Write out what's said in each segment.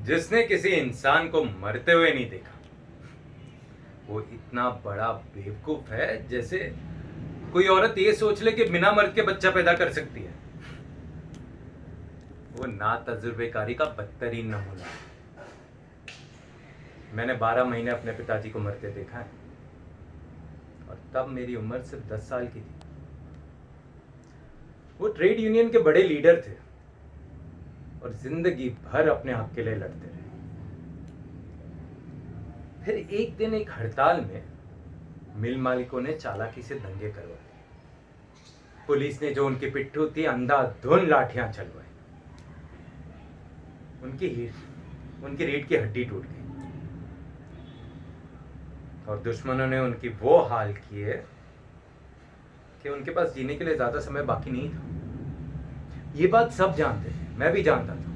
जिसने किसी इंसान को मरते हुए नहीं देखा वो इतना बड़ा बेवकूफ है जैसे कोई औरत ये सोच ले कि बिना मर्द के बच्चा पैदा कर सकती है। वो ना तजुर्बेकारी का बदतरीन नमूना है। मैंने 12 महीने अपने पिताजी को मरते देखा है और तब मेरी उम्र सिर्फ 10 साल की थी। वो ट्रेड यूनियन के बड़े लीडर थे और जिंदगी भर अपने हक के लिए लड़ते रहे। फिर एक दिन एक हड़ताल में मिल मालिकों ने चालाकी से दंगे करवाए। पुलिस ने जो उनकी पिट्ठू थी अंधाधुंध लाठियां चलवाई। उनकी रीढ़ की हड्डी टूट गई और दुश्मनों ने उनकी वो हाल किए कि उनके पास जीने के लिए ज्यादा समय बाकी नहीं था। ये बात सब जानते थे, मैं भी जानता था,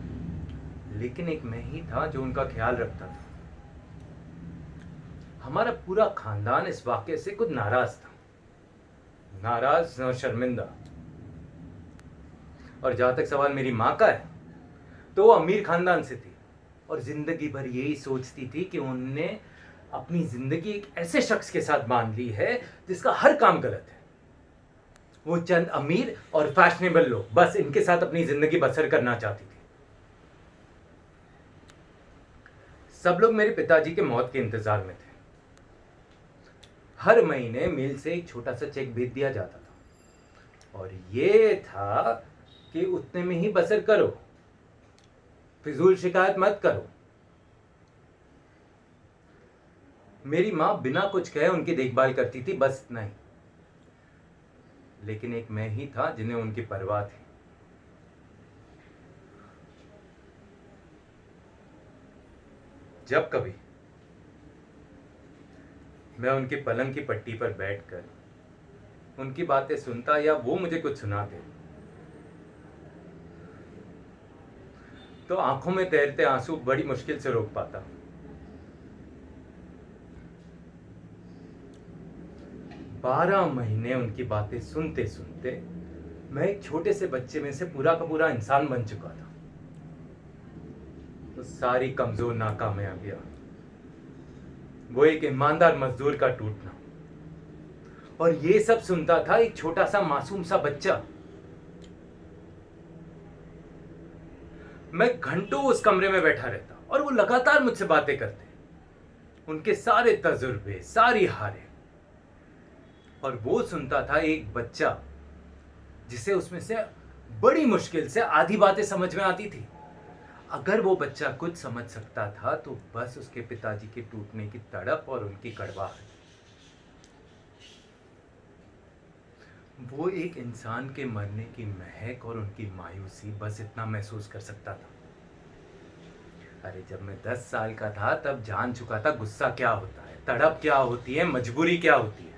लेकिन एक मैं ही था जो उनका ख्याल रखता था। हमारा पूरा खानदान इस वाक्य से कुछ नाराज था, नाराज और शर्मिंदा। और जहां तक सवाल मेरी मां का है तो वो अमीर खानदान से थी और जिंदगी भर यही सोचती थी कि उनने अपनी जिंदगी एक ऐसे शख्स के साथ बांध ली है जिसका हर काम गलत है। वो चंद अमीर और फैशनेबल लोग बस इनके साथ अपनी जिंदगी बसर करना चाहती थी। सब लोग मेरे पिताजी के मौत के इंतजार में थे। हर महीने मिल से एक छोटा सा चेक भेज दिया जाता था और ये था कि उतने में ही बसर करो, फिजूल शिकायत मत करो। मेरी मां बिना कुछ कहे उनकी देखभाल करती थी, बस इतना ही। लेकिन एक मैं ही था जिन्हें उनकी परवाह थी। जब कभी मैं उनकी पलंग की पट्टी पर बैठकर उनकी बातें सुनता या वो मुझे कुछ सुनाते तो आंखों में तैरते आंसू बड़ी मुश्किल से रोक पाता। 12 महीने उनकी बातें सुनते सुनते मैं एक छोटे से बच्चे में से पूरा का पूरा इंसान बन चुका था। तो सारी कमजोर नाकामयाबियां, वो एक ईमानदार मजदूर का टूटना, और ये सब सुनता था एक छोटा सा मासूम सा बच्चा। मैं घंटों उस कमरे में बैठा रहता और वो लगातार मुझसे बातें करते, उनके सारे तजुर्बे, सारी हारें। और वो सुनता था एक बच्चा जिसे उसमें से बड़ी मुश्किल से आधी बातें समझ में आती थी। अगर वो बच्चा कुछ समझ सकता था तो बस उसके पिताजी के टूटने की तड़प और उनकी कड़वाहट। वो एक इंसान के मरने की महक और उनकी मायूसी, बस इतना महसूस कर सकता था। अरे जब मैं 10 साल का था तब जान चुका था गुस्सा क्या होता है, तड़प क्या होती है, मजबूरी क्या होती है।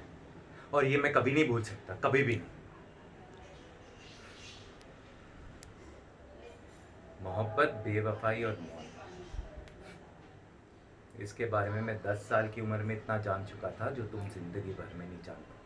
और ये मैं कभी नहीं भूल सकता, कभी भी नहीं। मोहब्बत, बेवफाई और मौत, इसके बारे में मैं 10 साल की उम्र में इतना जान चुका था जो तुम जिंदगी भर में नहीं जान पाओगे।